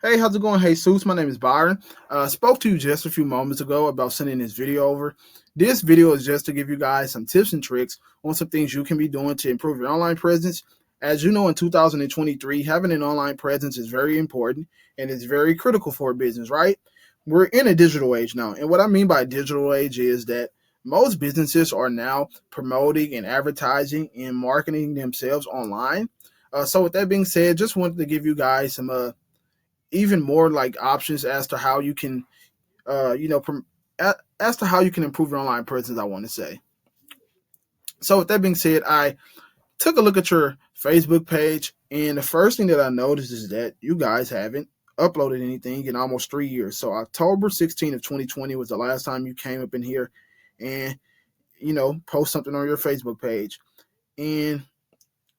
Hey, how's it going? Hey, Suits. My name is Byron. Spoke to you just a few moments ago about sending this video over. This video is just to give you guys some tips and tricks on some things you can be doing to improve your online presence. As you know, in 2023, having an online presence is very important and it's very critical for a business, right? We're in a digital age now. And what I mean by digital age is that most businesses are now promoting and advertising and marketing themselves online. So, with that being said, just wanted to give you guys some even more like options as to how you can you know as to how you can improve your online presence, I want to say. So with that being said, I took a look at your Facebook page, and the first thing that I noticed is that you guys haven't uploaded anything in almost 3 years. So October 16th of 2020 was the last time you came up in here and post something on your Facebook page. And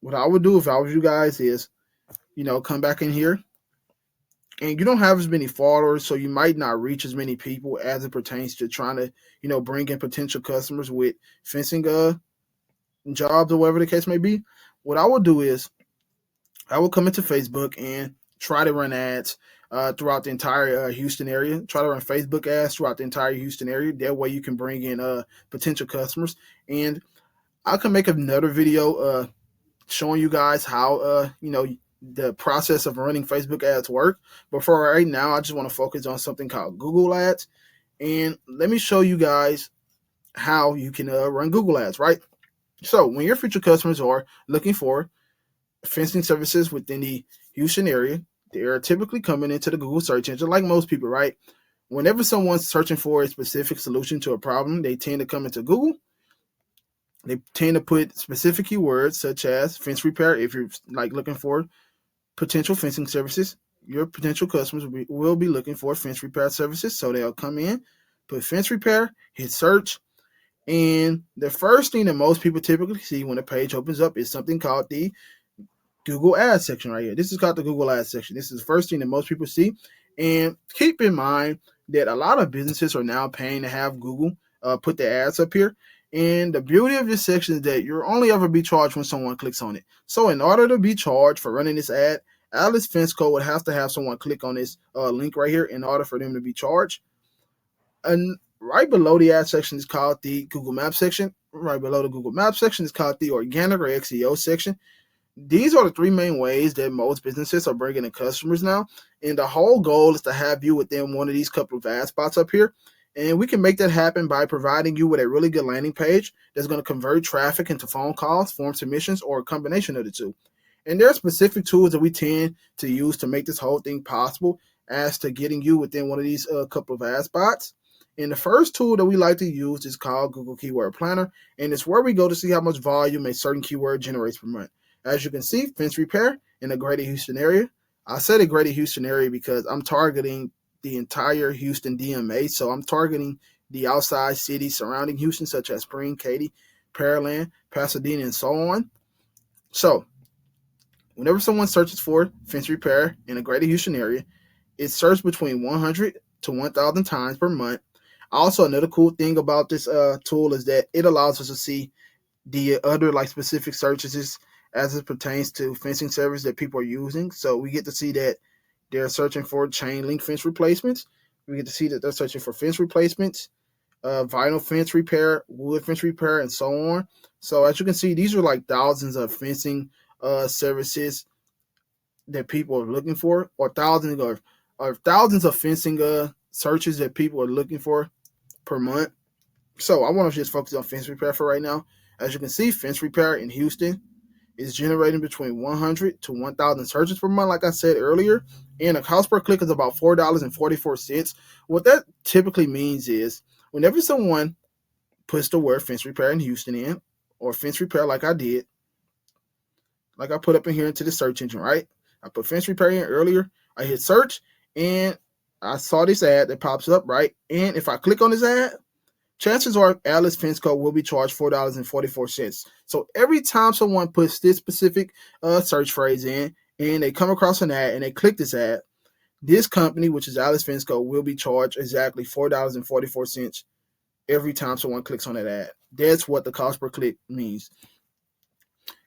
what I would do if I was you guys is come back in here, and you don't have as many followers, so you might not reach as many people as it pertains to trying to, bring in potential customers with fencing jobs or whatever the case may be. What I would do is I will come into Facebook and try to run ads throughout the entire Houston area. Try to run Facebook ads throughout the entire Houston area. That way you can bring in potential customers. And I can make another video showing you guys how the process of running Facebook ads work. But for right now, I just want to focus on something called Google Ads, and let me show you guys how you can run Google Ads. Right. So when your future customers are looking for fencing services within the Houston area, they are typically coming into the Google search engine like most people. Right. Whenever someone's searching for a specific solution to a problem, they tend to come into Google. They tend to put specific keywords such as fence repair. If you're like looking for potential fencing services, your potential customers will be looking for fence repair services. So they'll come in, put fence repair, hit search, and the first thing that most people typically see when a page opens up is something called the Google Ads section right here. This is called the Google Ads section. This is the first thing that most people see. And keep in mind that a lot of businesses are now paying to have Google put their ads up here. And the beauty of this section is that you'll only ever be charged when someone clicks on it. So in order to be charged for running this ad, Alice Fence Co. would have to have someone click on this link right here in order for them to be charged. And right below the ad section is called the Google Maps section. Right below the Google Maps section is called the organic or XEO section. These are the three main ways that most businesses are bringing in customers now. And the whole goal is to have you within one of these couple of ad spots up here. And we can make that happen by providing you with a really good landing page that's going to convert traffic into phone calls, form submissions, or a combination of the two. And there are specific tools that we tend to use to make this whole thing possible as to getting you within one of these couple of ad spots. And the first tool that we like to use is called Google Keyword Planner. And it's where we go to see how much volume a certain keyword generates per month. As you can see, fence repair in the greater Houston area. I said the greater Houston area because I'm targeting the entire Houston DMA. So I'm targeting the outside cities surrounding Houston, such as Spring, Katy, Pearland, Pasadena, and so on. So whenever someone searches for fence repair in the greater Houston area, it's searched between 100 to 1,000 times per month. Also, another cool thing about this tool is that it allows us to see the other like specific searches as it pertains to fencing service that people are using. So we get to see that they're searching for chain link fence replacements. We get to see that they're searching for fence replacements, vinyl fence repair, wood fence repair, and so on. So as you can see, these are like thousands of fencing services that people are looking for, or thousands of fencing searches that people are looking for per month. So I want to just focus on fence repair for right now. As you can see, fence repair in Houston is generating between 100 to 1,000 searches per month, like I said earlier, and a cost per click is about $4.44. What that typically means is whenever someone puts the word fence repair in Houston in, or fence repair like I did, like I put up in here into the search engine, right? I put fence repair in earlier, I hit search, and I saw this ad that pops up, right? And if I click on this ad, chances are Alice Fence Co. will be charged $4.44. So every time someone puts this specific search phrase in and they come across an ad and they click this ad, this company, which is Alice Fence Co., will be charged exactly $4.44 every time someone clicks on that ad. That's what the cost per click means.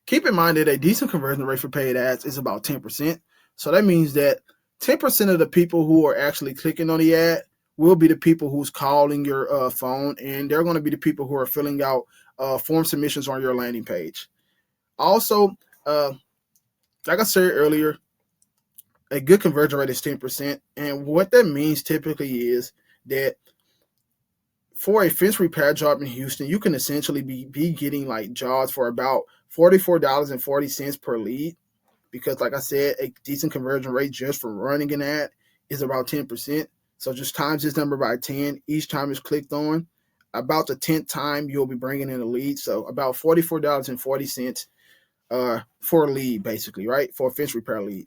Keep in mind that a decent conversion rate for paid ads is about 10%. So that means that 10% of the people who are actually clicking on the ad will be the people who's calling your phone, and they're going to be the people who are filling out form submissions on your landing page. Also, like I said earlier, a good conversion rate is 10%. And what that means typically is that for a fence repair job in Houston, you can essentially be getting like jobs for about $44.40 per lead. Because like I said, a decent conversion rate just for running an ad is about 10%. So just times this number by 10 each time it's clicked on. About the 10th time, you'll be bringing in a lead. So about $44.40 for a lead, basically, right? For a fence repair lead.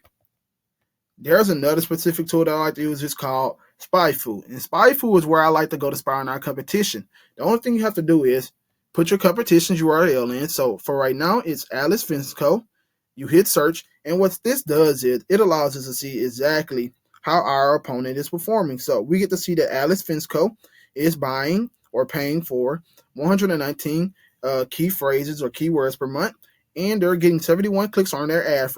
There's another specific tool that I like to use. It's called SpyFu. And SpyFu is where I like to go to spy on our competition. The only thing you have to do is put your competition's URL in. So for right now, it's Atlas Fence Co. You hit search, and what this does is it allows us to see exactly how our opponent is performing. So we get to see that Atlas Fence Co. is buying or paying for 119 key phrases or keywords per month, and they're getting 71 clicks on their ad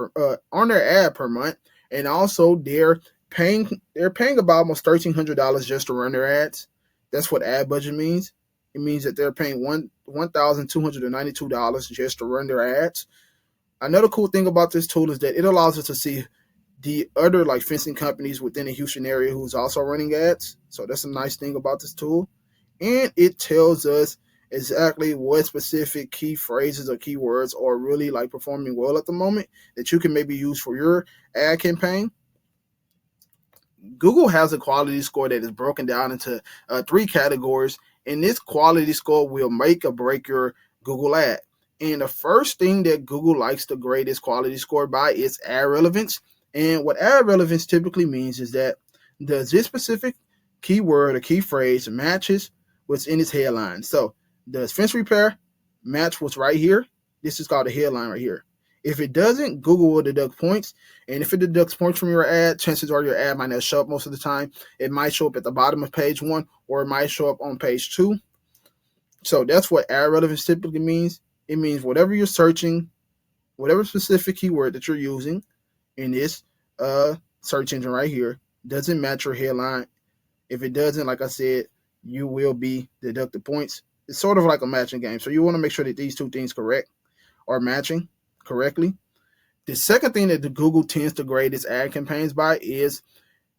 per month. And also they're paying about almost $1,300 just to run their ads. That's what ad budget means. It means that they're paying $1,292 just to run their ads. Another cool thing about this tool is that it allows us to see the other like fencing companies within the Houston area who's also running ads. So that's a nice thing about this tool. And it tells us exactly what specific key phrases or keywords are really like performing well at the moment that you can maybe use for your ad campaign. Google has a quality score that is broken down into 3 categories, and this quality score will make or break your Google ad. And the first thing that Google likes to grade its quality score by is ad relevance. And what ad relevance typically means is that does this specific keyword or key phrase matches what's in its headline. So does fence repair match what's right here? This is called the headline right here. If it doesn't, Google will deduct points. And if it deducts points from your ad, chances are your ad might not show up most of the time. It might show up at the bottom of page 1, or it might show up on page 2. So that's what ad relevance typically means. It means whatever you're searching, whatever specific keyword that you're using in this search engine right here doesn't match your headline. If it doesn't, like I said, you will be deducted points. It's sort of like a matching game. So you want to make sure that these two things are matching correctly. The second thing that the Google tends to grade its ad campaigns by is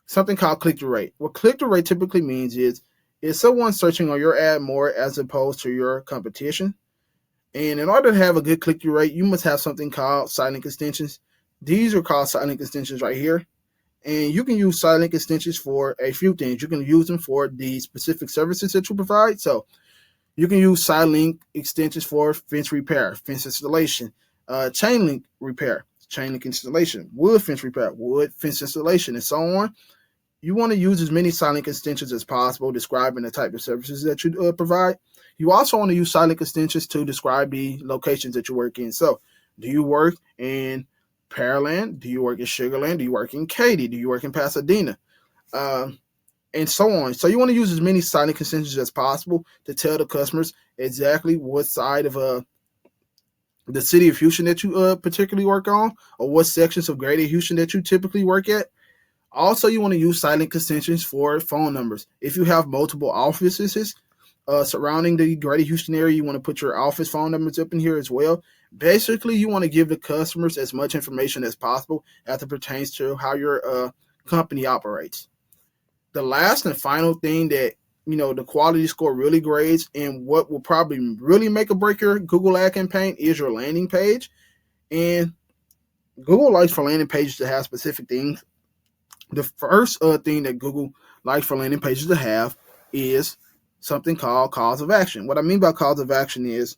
something called click-through rate. What click-through rate typically means is someone searching on your ad more as opposed to your competition. And in order to have a good click-through rate, you must have something called silent extensions. These are called silent extensions right here. And you can use silent extensions for a few things. You can use them for the specific services that you provide. So you can use silent extensions for fence repair, fence installation, chain link repair, chain link installation, wood fence repair, wood fence installation, and so on. You want to use as many silent extensions as possible describing the type of services that you provide. You also want to use silent extensions to describe the locations that you work in. So do you work in Pearland? Do you work in Sugar Land? Do you work in Katy? Do you work in Pasadena? And so on. So you want to use as many silent extensions as possible to tell the customers exactly what side of the city of Houston that you particularly work on, or what sections of Greater Houston that you typically work at. Also, you want to use silent extensions for phone numbers. If you have multiple offices surrounding the Greater Houston area, you want to put your office phone numbers up in here as well. Basically, you want to give the customers as much information as possible as it pertains to how your company operates. The last and final thing that the quality score really grades, and what will probably really make or break your Google ad campaign, is your landing page. And Google likes for landing pages to have specific things. The first thing that Google likes for landing pages to have is something called calls of action. What I mean by calls of action is,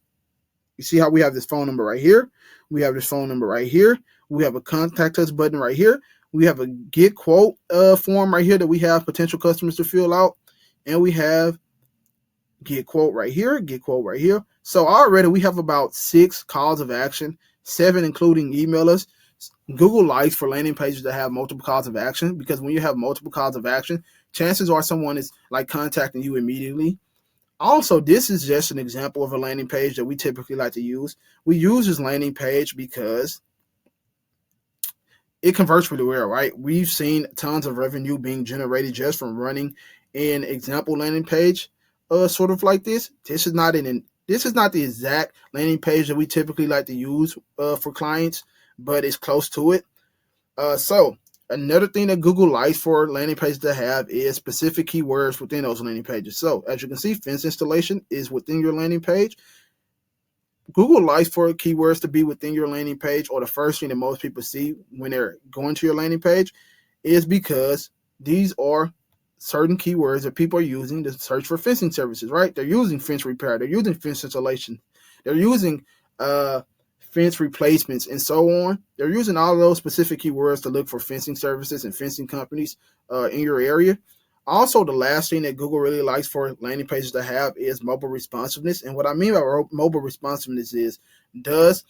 you see how we have this phone number right here, we have this phone number right here, we have a contact us button right here, we have a get quote form right here that we have potential customers to fill out, and we have get quote right here, get quote right here. So already we have about 6 calls of action, 7 including email us. Google likes for landing pages to have multiple calls of action, because when you have multiple calls of action, chances are someone is like contacting you immediately. Also, this is just an example of a landing page that we typically like to use. We use this landing page because it converts really well, right? We've seen tons of revenue being generated just from running an example landing page, sort of like this. This is not the exact landing page that we typically like to use for clients, but it's close to it. So another thing that Google likes for landing pages to have is specific keywords within those landing pages. So as you can see, fence installation is within your landing page. Google likes for keywords to be within your landing page, or the first thing that most people see when they're going to your landing page, is because these are certain keywords that people are using to search for fencing services, right? They're using fence repair, they're using fence installation, they're using fence replacements, and so on. They're using all of those specific keywords to look for fencing services and fencing companies in your area. Also, the last thing that Google really likes for landing pages to have is mobile responsiveness. And what I mean by mobile responsiveness is, does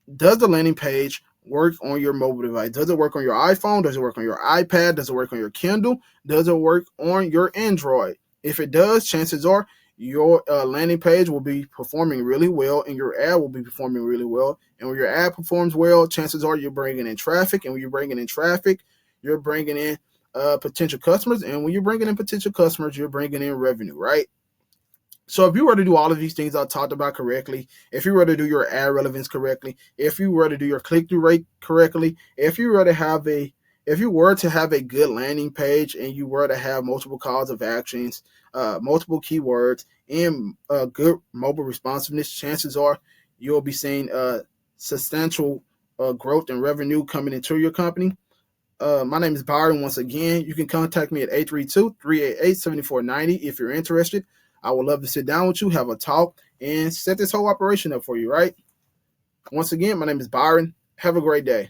the landing page work on your mobile device? Does it work on your iPhone? Does it work on your iPad? Does it work on your Kindle? Does it work on your Android? If it does, chances are your landing page will be performing really well, and your ad will be performing really well. And when your ad performs well, chances are you're bringing in traffic. And when you're bringing in traffic, you're bringing in potential customers. And when you're bringing in potential customers, you're bringing in revenue, right? So if you were to do all of these things I talked about correctly, if you were to do your ad relevance correctly, if you were to do your click-through rate correctly, if you were to have a good landing page, and you were to have multiple calls of actions, multiple keywords, and good mobile responsiveness, chances are you'll be seeing substantial growth and revenue coming into your company. My name is Byron. Once again, you can contact me at 832-388-7490 if you're interested. I would love to sit down with you, have a talk, and set this whole operation up for you, right? Once again, my name is Byron. Have a great day.